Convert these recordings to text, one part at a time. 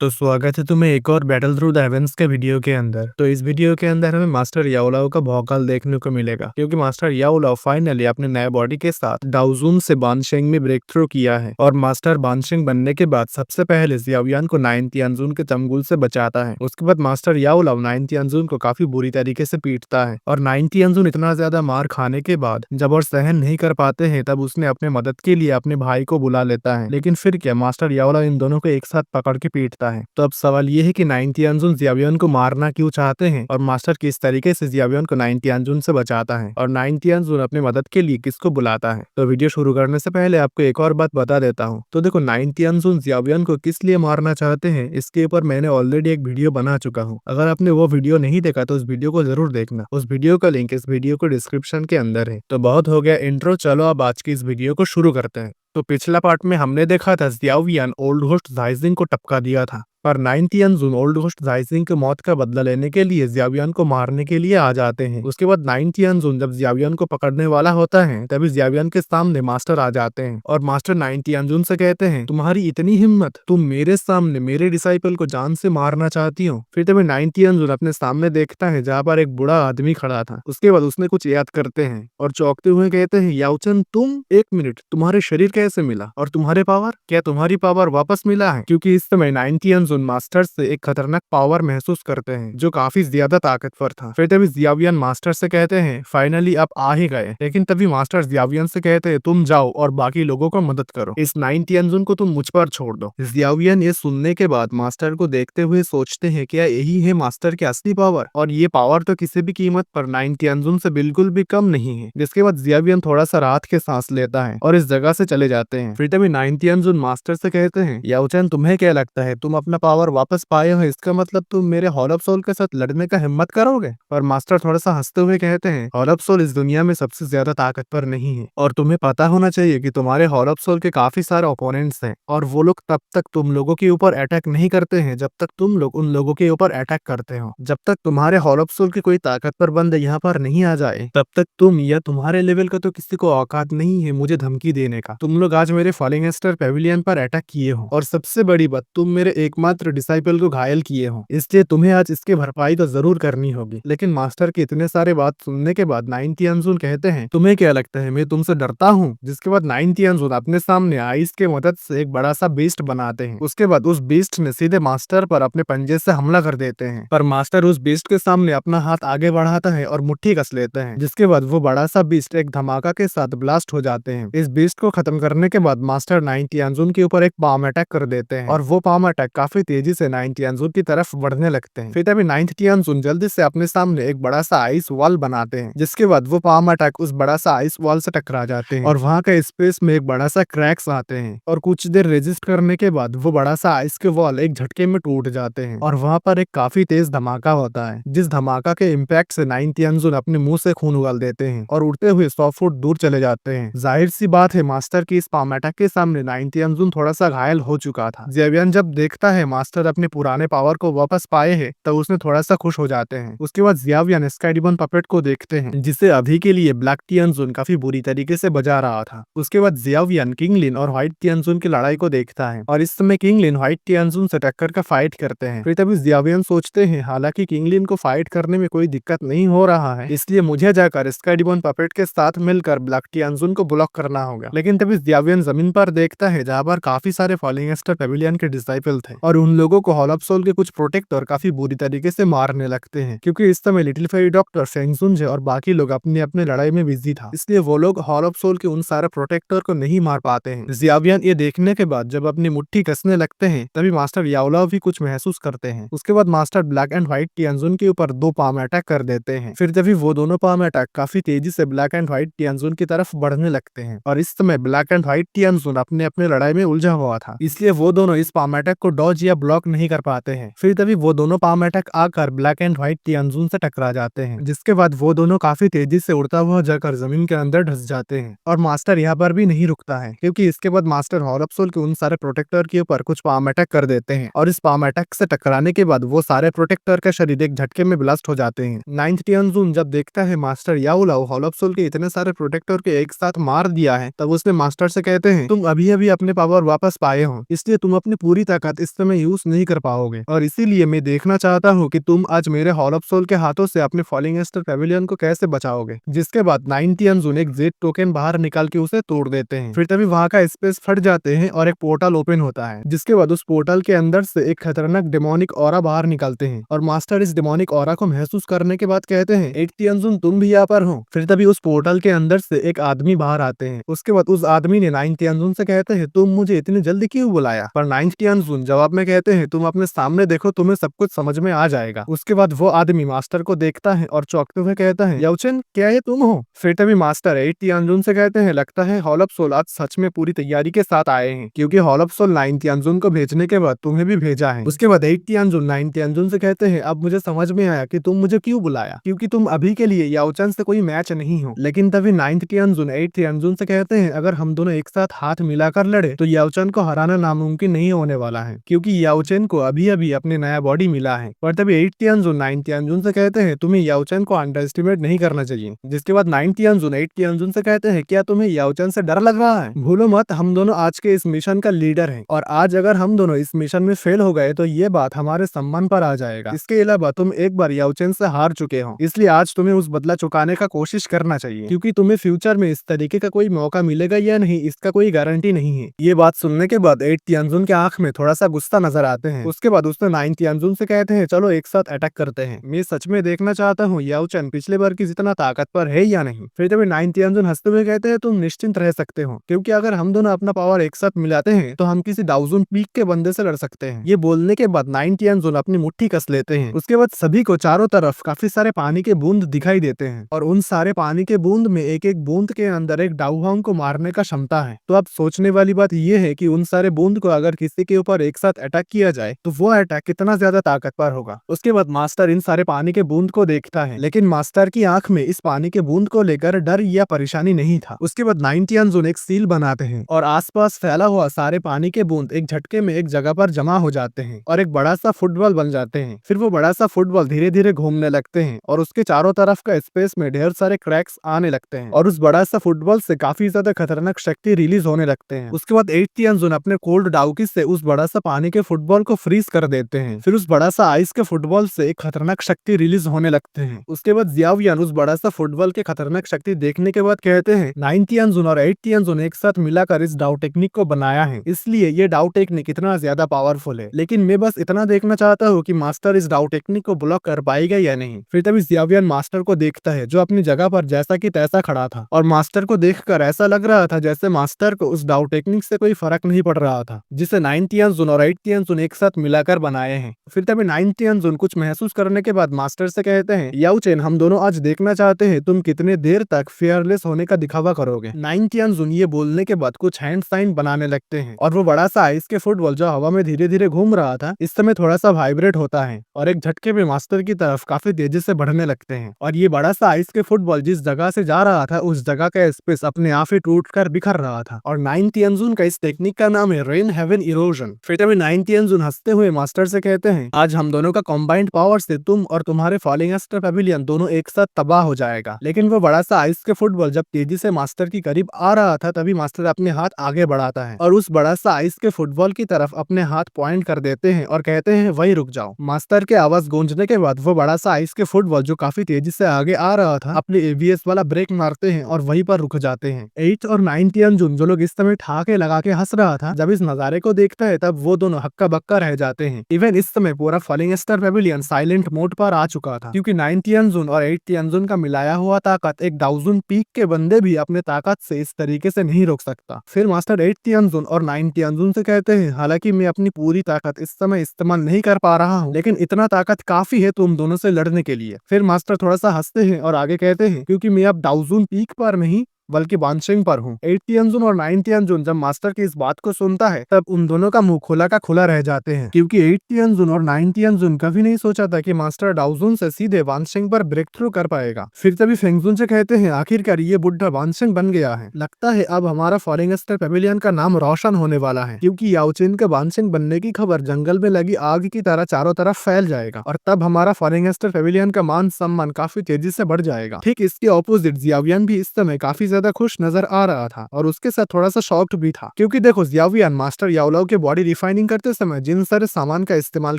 तो स्वागत है तुम्हें एक और बैटल थ्रू द हेवेंस के वीडियो के अंदर। तो इस वीडियो के अंदर हमें मास्टर याओलाओ का भौकाल देखने को मिलेगा, क्योंकि मास्टर याओलाओ फाइनली अपने नए बॉडी के साथ डाओजून से बानशेंग में ब्रेक थ्रू किया है और मास्टर बानशेंग बनने के बाद सबसे पहले जियावियान को नाइन तियानजून के तमगुल से बचाता है। उसके बाद मास्टर याओलाओ नाइन तियानजून को काफी बुरी तरीके से पीटता है और नाइन तियानजून इतना ज्यादा मार खाने के बाद जब और सहन नहीं कर पाते हैं तब उसने अपने मदद के लिए अपने भाई को बुला लेता है। लेकिन फिर क्या, मास्टर याओलाओ इन दोनों को एक साथ पकड़ के पीटता है। तो अब सवाल ये है कि नाइन तियानजून जियावियन को मारना क्यों चाहते हैं और मास्टर किस तरीके से जियावियन को नाइन तियानजून से बचाता है और नाइन तियानजून अपने मदद के लिए किसको बुलाता है। तो वीडियो शुरू करने से पहले आपको एक और बात बता देता हूँ। तो देखो, नाइन तियानजून जियावियन को किस लिए मारना चाहते हैं इसके ऊपर मैंने ऑलरेडी एक वीडियो बना चुका हूँ। अगर आपने वो वीडियो नहीं देखा तो उस वीडियो को जरूर देखना। उस वीडियो का लिंक इस वीडियो को डिस्क्रिप्शन के अंदर है। तो बहुत हो गया इंट्रो, चलो अब आज की इस वीडियो को शुरू करते हैं। तो पिछला पार्ट में हमने देखा था जियावियन ओल्ड होस्ट झाइजिंग को टपका दिया था, पर नाइन तियानजून ओल्ड होस्ट झाइजिंग की मौत का बदला लेने के लिए जियावियन को मारने के लिए आ जाते हैं। उसके बाद नाइन तियानजून जब जियावियन को पकड़ने वाला होता है तभी जियावियन के सामने मास्टर आ जाते हैं और मास्टर नाइन तियानजून से कहते हैं, तुम्हारी इतनी हिम्मत, तुम मेरे सामने मेरे डिसाइपल को जान से मारना चाहती हो। फिर तभी नाइन तियानजून अपने सामने देखता है जहाँ पर एक बूढ़ा आदमी खड़ा था। उसके बाद उसने कुछ याद करते हैं और चौंकते हुए कहते हैं, याओचन तुम, एक मिनट, तुम्हारे शरीर कैसे मिला और तुम्हारे पावर, क्या तुम्हारी पावर वापस मिला है? क्योंकि इस समय नाइन तियानजून मास्टर से एक खतरनाक पावर महसूस करते हैं जो काफी ज्यादा ताकतवर था। फिर तभी जियावियन मास्टर से कहते हैं, फाइनली आप आ ही गए। लेकिन तभी मास्टर जियावियन से कहते हैं, तुम जाओ और बाकी लोगों को मदद करो, इस नाइन तियानजून को तुम मुझ पर छोड़ दो। जियावियन ये सुनने के बाद मास्टर को देखते हुए सोचते हैं, क्या यही है मास्टर की असली पावर? और ये पावर तो किसी भी कीमत पर नाइन तियानजून से बिल्कुल भी कम नहीं है। जिसके बाद जियावियन थोड़ा सा राहत के सांस लेता है और इस जगह से चले जाते हैं। फिर तभी नाइन तियानजून मास्टर से कहते हैं, याओचन तुम्हें क्या लगता है, तुम अपना पावर वापस पाए हो, इसका मतलब तुम मेरे हॉल ऑफ सोल के साथ लड़ने का हिम्मत करोगे? और मास्टर थोड़ा सा हंसते हुए कहते हैं, हॉल ऑफ सोल इस दुनिया में सबसे ज्यादा ताकतवर नहीं है और तुम्हें पता होना चाहिए कि तुम्हारे हॉल ऑफ सोल के काफी सारे ओपोनेंट्स हैं और वो लोग तब तक तुम लोगों के ऊपर अटैक नहीं करते हैं जब तक तुम लोग उन लोगों के ऊपर अटैक करते हो। जब तक तुम्हारे हॉल ऑफ सोल के कोई ताकतवर बंदे यहाँ पर नहीं आ जाए तब तक तुम या तुम्हारे लेवल का तो किसी को औकात नहीं है मुझे धमकी देने का। तुम लोग आज मेरे फॉलिंग स्टार पेविलियन पर अटैक किए हो और सबसे बड़ी बात, तुम मेरे एकमात्र डिसाइपल को घायल किए हो, इसलिए तुम्हें आज इसके भरपाई तो जरूर करनी होगी। लेकिन मास्टर के इतने सारे बात सुनने के बाद नाइन तियानजून कहते हैं, तुम्हें क्या लगता है मैं तुमसे डरता हूँ? जिसके बाद नाइन तियानजून अपने सामने आइस के मदद से एक बड़ा सा बीस्ट बनाते हैं। उसके बाद उस बीस्ट ने सीधे मास्टर पर अपने पंजे से हमला कर देते हैं, पर मास्टर उस बीस्ट के सामने अपना हाथ आगे बढ़ाता है और मुट्ठी कस लेते हैं। जिसके बाद वो बड़ा सा बीस्ट एक धमाका के साथ ब्लास्ट हो जाते हैं। इस बीस्ट को खत्म करने के बाद मास्टर नाइन तियानजून के ऊपर एक पाम अटैक कर देते हैं और वो पाम अटैक काफी तेजी से नाइन तियानजून की तरफ बढ़ने लगते हैं। फिर तभी नाइन्थ तियानजून जल्दी से अपने सामने एक बड़ा सा आइस वॉल बनाते हैं। जिसके बाद वो पाम अटैक उस बड़ा सा आइस वॉल से टकरा जाते हैं और वहाँ का स्पेस में एक बड़ा सा क्रैक्स आते हैं और कुछ देर रेजिस्ट करने के बाद वो बड़ा सा आइस के वॉल एक झटके में टूट जाते हैं और वहाँ पर एक काफी तेज धमाका होता है। जिस धमाका के इम्पैक्ट से नाइन तियानजून अपने मुंह से खून उगल देते हैं और उड़ते हुए 100 फुट दूर चले जाते हैं। जाहिर सी बात है, मास्टर की इस पाम अटैक के सामने नाइन तियानजून थोड़ा सा घायल हो चुका था। जियावियन जब देखता है मास्टर अपने पुराने पावर को वापस पाए हैं तब उसने थोड़ा सा खुश हो जाते हैं। उसके बाद जियावियन स्काई डिमन पपेट को देखते हैं जिसे अभी के लिए ब्लैक तियानजून काफी बुरी तरीके से बजा रहा था। उसके बाद जियावियन किंग लिन और व्हाइट तियानजून की लड़ाई को देखता है और इस समय किंग लिन व्हाइट तियानजून से टक्कर का फाइट करते हैं। फिर तभी जियावियन सोचते हैं, हालांकि किंग लिन को फाइट करने में कोई दिक्कत नहीं हो रहा है, इसलिए मुझे जाकर स्काई डिमन पपेट के साथ मिलकर ब्लैक तियानजून को ब्लॉक करना होगा। लेकिन तभी जियावियन जमीन पर देखता है जहाँ पर काफी सारे फॉलिंग स्टार पेविलियन के डिसाइपल थे और उन लोगों को हॉल ऑफ सोल के कुछ प्रोटेक्टर काफी बुरी तरीके से मारने लगते हैं। क्योंकि इस समय लिटिल फेरी डॉक्टर फेंगसुन और बाकी लोग अपने अपने लड़ाई में बिजी था, इसलिए वो लोग हॉल ऑफ सोल के उन सारे प्रोटेक्टर को नहीं मार पाते हैं। जियावियन ये देखने के बाद जब अपनी मुट्ठी कसने लगते हैं तभी मास्टर याओलाओ भी कुछ महसूस करते हैं। उसके बाद मास्टर ब्लैक एंड व्हाइट तियानजून के ऊपर 2 पाम अटैक कर देते हैं। फिर तभी वो दोनों पाम अटैक काफी तेजी से ब्लैक एंड व्हाइट तियानजून की तरफ बढ़ने लगते हैं और इस समय ब्लैक एंड व्हाइट तियानजून अपने अपने लड़ाई में उलझा हुआ था, इसलिए वो दोनों इस पाम अटैक को डॉज या ब्लॉक नहीं कर पाते हैं। फिर तभी वो दोनों पाम अटैक आकर ब्लैक एंड व्हाइट तियानजून से टकरा जाते हैं, जिसके बाद वो दोनों काफी तेजी से उड़ता हुआ जाकर जमीन के अंदर धंस जाते हैं। और मास्टर यहाँ पर भी नहीं रुकता है, क्योंकि इसके बाद मास्टर हॉल ऑफ सोल के उन सारे प्रोटेक्टर के ऊपर कुछ पाम अटैक कर देते हैं और इस पाम अटैक से टकराने के बाद वो सारे प्रोटेक्टर का शरीर एक झटके में ब्लास्ट हो जाते हैं। नाइन्थ तियानजून जब देखता है मास्टर याओलाओ हॉल ऑफ सोल के इतने सारे प्रोटेक्टर के एक साथ मार दिया है, तब उसने मास्टर से कहते हैं, तुम अभी अभी अपने पावर वापस पाए हो, इसलिए तुम अपनी पूरी ताकत इस समय में यूज नहीं कर पाओगे, और इसीलिए मैं देखना चाहता हूँ कि तुम आज मेरे हॉल ऑफ सोल के हाथों से अपने फॉलिंग स्टार पेविलियन को कैसे बचाओगे। जिसके बाद 90 अनजुन एक जेड टोकन बाहर निकाल के उसे तोड़ देते हैं। फिर तभी वहां का स्पेस फट जाते हैं और एक पोर्टल ओपन होता है, जिसके बाद उस पोर्टल के अंदर से एक खतरनाक डेमोनिक ऑरा बाहर निकलते हैं, और मास्टर इस डेमोनिक ऑरा को महसूस करने के बाद कहते हैं 80 अनजुन तुम भी यहाँ पर हो। फिर तभी उस पोर्टल के अंदर से एक आदमी बाहर आते हैं। उसके बाद उस आदमी ने 90 अनजुन से कहते हैं तुम मुझे इतनी जल्दी क्यों बुलाया, पर 90 अनजुन जवाब में कहते हैं तुम अपने सामने देखो, तुम्हें सब कुछ समझ में आ जाएगा। उसके बाद वो आदमी मास्टर को देखता है और चौंकते हुए कहता है याओचेन क्या ये तुम हो। फिर तभी मास्टर 80 अनजुन से कहते हैं लगता है हॉल ऑफ सोल आज सच में पूरी तैयारी के साथ आए हैं, क्योंकि हॉल ऑफ सोल 90 अनजुन को भेजने के बाद तुम्हें भी भेजा है। उसके बाद 80 अनजुन 90 अनजुन से कहते हैं अब मुझे समझ में आया कि तुम मुझे क्यों बुलाया, क्योंकि तुम अभी के लिए याओचेन से कोई मैच नहीं हो। लेकिन तभी 90 अनजुन 80 अनजुन से कहते हैं अगर हम दोनों एक साथ हाथ मिलाकर लड़े तो याओचेन को हराना नामुमकिन नहीं होने वाला है, क्योंकि याओचेन को अभी अभी अपने नया बॉडी मिला है। पर तभी 80 अनजुन 90 अनजुन से कहते हैं तुम्हें याओचेन को अंडर एस्टिमेट नहीं करना चाहिए। जिसके बाद 90 अनजुन 80 अनजुन से कहते हैं क्या तुम्हें याओचेन से डर लग रहा है, भूलो मत हम दोनों आज के इस मिशन का लीडर हैं, और आज अगर हम दोनों इस मिशन में फेल हो गए तो ये बात हमारे सम्मान पर आ जाएगा। इसके अलावा तुम एक बार याओचेन से हार चुके हो, इसलिए आज तुम्हें उस बदला चुकाने का कोशिश करना चाहिए, क्योंकि तुम्हें फ्यूचर में इस तरीके का कोई मौका मिलेगा या नहीं इसका कोई गारंटी नहीं है। ये बात सुनने के बाद 80 अनजुन के आंख में थोड़ा सा गुस्सा नजर आते हैं। उसके बाद उसने 90 अनजुन से कहते हैं चलो एक साथ अटैक करते हैं, मैं सच में देखना चाहता हूँ याओचेन पिछले बार की जितना ताकतवर है या नहीं। फिर तभी 90 अनजुन हंसते हुए कहते हैं तुम निश्चिंत रह सकते हो, क्योंकि अगर हम दोनों अपना पावर एक साथ मिलाते हैं तो हम किसी डाउजुन पीक के बंदे से लड़ सकते हैं। ये बोलने के बाद 90 अनजुन अपनी मुट्ठी कस लेते हैं। उसके बाद सभी को चारों तरफ काफी सारे पानी के बूंद दिखाई देते हैं, और उन सारे पानी के बूंद में एक एक बूंद के अंदर एक डाउहोंग को मारने का क्षमता है। तो अब सोचने वाली बात यह है कि उन सारे बूंद को अगर किसी के ऊपर एक साथ अटैक किया जाए तो वो अटैक कितना ज्यादा ताकतवर होगा। उसके बाद मास्टर इन सारे पानी के बूंद को देखता है, लेकिन मास्टर की आंख में इस पानी के बूंद को लेकर डर या परेशानी नहीं था। उसके बाद 90 अनजुन एक सील बनाते हैं और आसपास फैला हुआ सारे पानी के बूंद एक झटके में एक जगह पर जमा हो जाते हैं और एक बड़ा सा फुटबॉल बन जाते हैं। फिर वो बड़ा सा फुटबॉल धीरे धीरे घूमने लगते हैं और उसके चारों तरफ का स्पेस में ढेर सारे क्रैक्स आने लगते हैं, और उस बड़ा सा फुटबॉल से काफी ज्यादा खतरनाक शक्ति रिलीज होने लगते हैं। उसके बाद 80 अनजुन अपने कोल्ड डाउकी से उस बड़ा सा पानी के फुटबॉल को फ्रीज कर देते हैं। फिर उस बड़ा सा आइस के फुटबॉल से एक खतरनाक शक्ति रिलीज होने लगते हैं। उसके बाद जियावियन उस बड़ा सा फुटबॉल के खतरनाक शक्ति देखने के बाद कहते हैं 90 अनजुन और 80 अनजुन एक साथ मिलाकर इस डाउ टेक्निक को बनाया है, इसलिए ये डाउ टेक्निक इतना ज्यादा पावरफुल है। लेकिन मैं बस इतना देखना चाहता हूँ कि मास्टर इस डाउ टेक्निक को ब्लॉक कर पाएगा या नहीं। फिर तभी जियावियन मास्टर को देखता है जो अपनी जगह पर जैसा कि तैसा खड़ा था, और मास्टर को देखकर ऐसा लग रहा था जैसे मास्टर को उस डाउ टेक्निक से कोई फर्क नहीं पड़ रहा था, जिसे 90 अनजुन और 80 अनजुन एक साथ मिलाकर बनाए हैं। फिर तभी 90 अनजुन कुछ महसूस करने के बाद मास्टर से कहते हैं याओचेन हम दोनों आज देखना चाहते हैं तुम कितने देर तक फेयरलेस होने का दिखावा करोगे। 90 अनजुन ये बोलने के बाद कुछ हैंड साइन बनाने लगते हैं, और वो बड़ा सा आइस के फुटबॉल जो हवा में धीरे धीरे घूम रहा था इस समय थोड़ा सा वाइब्रेट होता है और एक झटके में मास्टर की तरफ काफी तेजी से बढ़ने लगते हैं, और ये बड़ा सा आइस के फुटबॉल जिस जगह से जा रहा था उस जगह का स्पेस अपने आप ही टूट कर बिखर रहा था। और 90 अनजुन का इस टेक्निक का नाम है रेन हेवन इरोजन। फिर तभी 90 अनजुन हंसते हुए मास्टर से कहते हैं आज हम दोनों का कॉम्बाइंड पावर से तुम और तुम्हारे फॉलिंग स्टार पेविलियन दोनों एक साथ तबाह हो जाएगा। लेकिन वो बड़ा सा आइस के फुटबॉल जब तेजी से मास्टर की करीब आ रहा था तभी मास्टर अपने हाथ आगे बढ़ाता है और उस बड़ा सा आइस के फुटबॉल की तरफ अपने हाथ पॉइंट कर देते हैं और कहते हैं वही रुक जाओ। मास्टर के आवाज गूंजने के बाद वो बड़ा सा आइस के फुटबॉल जो काफी तेजी से आगे आ रहा था अपने एबीएस वाला ब्रेक मारते हैं और वहीं पर रुक जाते हैं। 8 और 90 अनजुन जो लोग इस समय ठहाके लगा के हंस रहा था जब इस नजारे को देखता है तब वो दोनों हक्का बक्का रह जाते हैं। इवन इस समय पूरा falling star Pavilion silent mode पर आ चुका था, क्योंकि 90 अनजुन और 80 अनजुन का मिलाया हुआ ताकत एक डाउजुन पीक के बंदे भी अपने ताकत से इस तरीके से नहीं रोक सकता। फिर मास्टर 80 अनजुन और 90 अनजुन से कहते हैं हालांकि मैं अपनी पूरी ताकत इस समय इस्तेमाल नहीं कर पा रहा हूँ, लेकिन इतना ताकत काफी है तुम दोनों से लड़ने के लिए। फिर मास्टर थोड़ा सा हंसते हैं और आगे कहते हैं क्योंकि मैं अब डाउजुन पीक पर नहीं बल्कि बानशिंग पर हूँ। 80 अनजुन और 90 अनजुन जब मास्टर की इस बात को सुनता है तब उन दोनों का मुंह खुला का खुला रह जाते हैं, क्योंकि 80 अनजुन और 90 अनजुन कभी नहीं सोचा था कि मास्टर डाउजुन से सीधे वानशिंग पर ब्रेक थ्रू कर पाएगा। फिर तभी फेंगजुन से कहते हैं आखिरकार ये बुढ़ा वानशिंग बन गया है, लगता है अब हमारा फॉलिंग स्टार पेविलियन का नाम रोशन होने वाला है, क्योंकि याओचेन के वानशिंग बनने की खबर जंगल में लगी आग की तरह चारों तरफ फैल जाएगा और तब हमारा फॉलिंग स्टार पेविलियन का मान सम्मान काफी तेजी से बढ़ जाएगा। ठीक इसके ऑपोजिट जियावियन भी इस समय काफी ज्यादा खुश नजर आ रहा था और उसके साथ थोड़ा सा शॉक्ड भी था, क्योंकि देखो जियावियान मास्टर याओलाओ के बॉडी रिफाइनिंग करते समय जिन सारे सामान का इस्तेमाल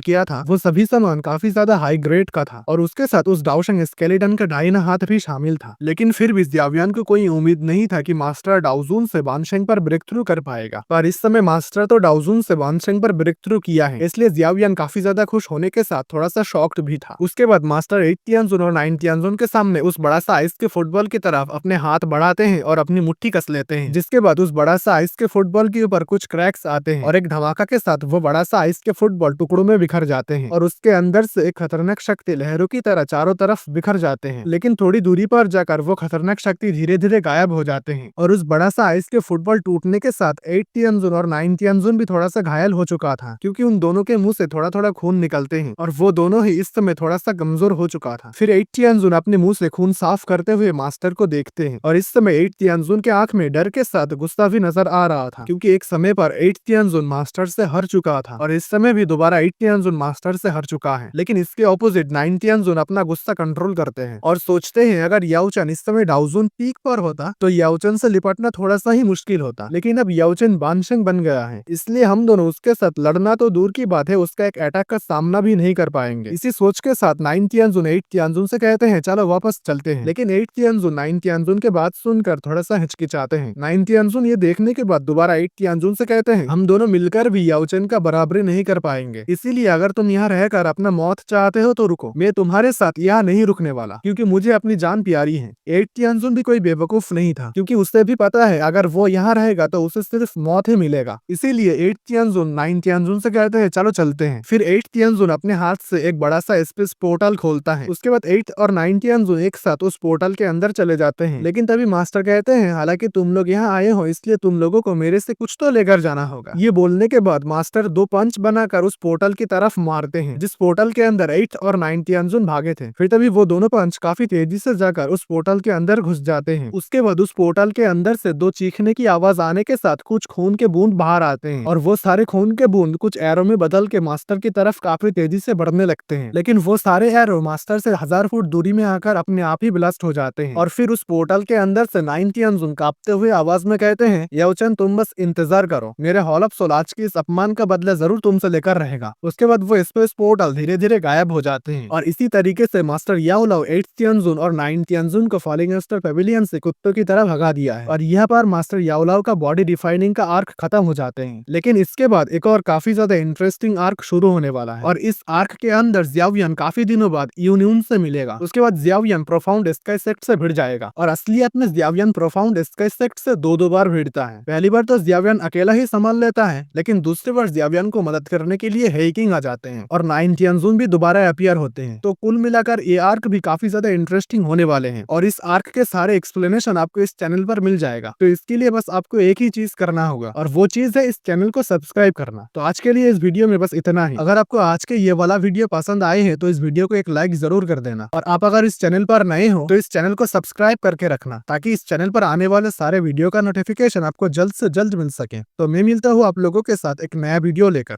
किया था वो सभी सामान काफी ज्यादा हाई ग्रेड का था और उसके साथ उस डाओशंग स्केलेटन का दाहिना हाथ भी शामिल था। लेकिन फिर भी जियावियान को कोई उम्मीद नहीं था कि मास्टर डाओजून से बानशेंग पर ब्रेक थ्रू कर पाएगा, पर इस समय मास्टर तो डाओजून से बानशेंग पर ब्रेक थ्रू किया है, इसलिए जियावियान काफी ज्यादा खुश होने के साथ थोड़ा सा शॉक्ड भी था। उसके बाद मास्टर 8 तियानजुन और 9 तियानजुन के सामने उस बड़ा सा आइस के फुटबॉल की तरफ अपने हाथ बढ़ाते हैं और अपनी मुट्ठी कस लेते हैं, जिसके बाद उस बड़ा सा आइस के फुटबॉल के ऊपर कुछ क्रैक्स आते हैं और एक धमाका के साथ वो बड़ा सा आइस के फुटबॉल टुकड़ों में बिखर जाते हैं और उसके अंदर से एक खतरनाक शक्ति लहरों की तरह चारों तरफ बिखर जाते हैं। लेकिन थोड़ी दूरी पर जाकर वो खतरनाक शक्ति धीरे धीरे गायब हो जाते हैं और उस बड़ा सा आइस के फुटबॉल टूटने के साथ 8 तियानजुन और 9 तियानजुन भी थोड़ा सा घायल हो चुका था, क्योंकि उन दोनों के मुंह से थोड़ा थोड़ा खून निकलते हैं और वो दोनों ही इस समय थोड़ा सा कमजोर हो चुका था। फिर 8 तियानजुन अपने मुंह से खून साफ करते हुए मास्टर को देखते हैं और इस समय 8 तियानजुन के आंख में डर के साथ गुस्सा भी नजर आ रहा था, क्योंकि एक समय पर 8 तियानजुन मास्टर से हार चुका था और इस समय भी दोबारा 8 तियानजुन मास्टर से हार चुका है। लेकिन इसके ऑपोजिट 9 तियानजुन अपना गुस्सा कंट्रोल करते हैं और सोचते हैं अगर याओचन इस समय डाओजून पीक पर होता तो याओचन से निपटना थोड़ा सा ही मुश्किल होता, लेकिन अब याओचन बानशेंग बन गया है, इसलिए हम दोनों उसके साथ लड़ना तो दूर की बात है, उसका एक अटैक का सामना भी नहीं कर पाएंगे। इसी सोच के साथ 9 तियानजुन 8 तियानजुन से कहते हैं चलो वापस चलते हैं, लेकिन 8 तियानजुन 9 तियानजुन के बात सुनकर थोड़ा सा हिचकिचाते हैं। 9 तियानजुन ये देखने के बाद दोबारा 8 तियानजुन से कहते हैं हम दोनों मिलकर भी याओचन का बराबरी नहीं कर पाएंगे, इसीलिए अगर तुम यहाँ रहकर अपना मौत चाहते हो तो रुको, मैं तुम्हारे साथ यहाँ नहीं रुकने वाला, क्योंकि मुझे अपनी जान प्यारी है। 8 तियानजुन भी कोई बेवकूफ नहीं था, क्योंकि उसे भी पता है अगर वो यहाँ रहेगा तो उसे सिर्फ मौत ही मिलेगा, इसीलिए 8 तियानजुन 9 तियानजुन से कहते हैं चलो चलते हैं। फिर 8 तियानजुन अपने हाथ से एक बड़ा सा स्पेस पोर्टल खोलता है, उसके बाद 8 और 9 तियानजुन एक साथ उस पोर्टल के अंदर चले जाते हैं। लेकिन तभी मास्टर कहते हैं हालांकि तुम लोग यहाँ आए हो इसलिए तुम लोगों को मेरे से कुछ तो लेकर जाना होगा। ये बोलने के बाद मास्टर 2 पंच बनाकर उस पोर्टल की तरफ मारते हैं, जिस पोर्टल के अंदर 8 और 9 तियानजुन भागे थे। फिर तभी वो दोनों पंच काफी तेजी से जाकर उस पोर्टल के अंदर घुस जाते हैं। उसके बाद उस पोर्टल के अंदर से 2 चीखने की आवाज आने के साथ कुछ खून के बूंद बाहर आते हैं और वो सारे खून के बूंद कुछ एरो में बदल के मास्टर की तरफ काफी तेजी से बढ़ने लगते हैं। लेकिन वो सारे एरो मास्टर से 1000 फुट दूरी में आकर अपने आप ही ब्लास्ट हो जाते हैं और फिर उस पोर्टल के अंदर से 9 तियानजुन कांपते हुए आवाज में कहते हैं याओचन तुम बस इंतजार करो, मेरे हॉल ऑफ सोल आज की इस अपमान का बदला जरूर तुमसे लेकर रहेगा। उसके बाद वो स्पेस पोर्टल धीरे धीरे गायब हो जाते हैं और इसी तरीके से मास्टर याओलाओ 8 तियानजुन और 9 तियानजुन को फॉलिंग स्टार पेविलियन से कुत्तों की तरह भगा दिया है और यहाँ पर मास्टर याओलाओ का बॉडी डिफाइनिंग का आर्क खत्म हो जाते हैं। लेकिन इसके बाद एक और काफी ज्यादा इंटरेस्टिंग आर्क शुरू होने वाला है और इस आर्क के अंदर जियावियन काफी दिनों बाद यूनियन से मिलेगा। उसके बाद जियावियन प्रोफाउंड स्काई सेक्ट से भिड़ जाएगा और असलियत में जियावियन प्रोफाउंड स्काई सेक्ट से दो बार भिड़ता है। पहली बार तो जियावियन अकेला ही संभाल लेता है, लेकिन दूसरी बार जियावियन को मदद करने के लिए हेइकिंग आ जाते हैं और 9 तियानजुन भी दोबारा अपीयर होते हैं। तो कुल मिलाकर ये आर्क भी काफी ज्यादा इंटरेस्टिंग होने वाले हैं और इस आर्क के सारे एक्सप्लेनेशन आपको इस चैनल पर मिल जाएगा। तो इसके लिए बस आपको एक ही चीज करना होगा और वो चीज है इस चैनल को सब्सक्राइब करना। तो आज के लिए इस वीडियो में बस इतना ही। अगर आपको आज के ये वाला वीडियो पसंद आए हैं तो इस वीडियो को एक लाइक जरूर कर देना और आप अगर इस चैनल पर नए हो तो इस चैनल को सब्सक्राइब करके रखना, ताकि इस चैनल पर आने वाले सारे वीडियो का नोटिफिकेशन आपको जल्द से जल्द मिल सके। तो मैं मिलता हूँ आप लोगों के साथ एक नया वीडियो लेकर।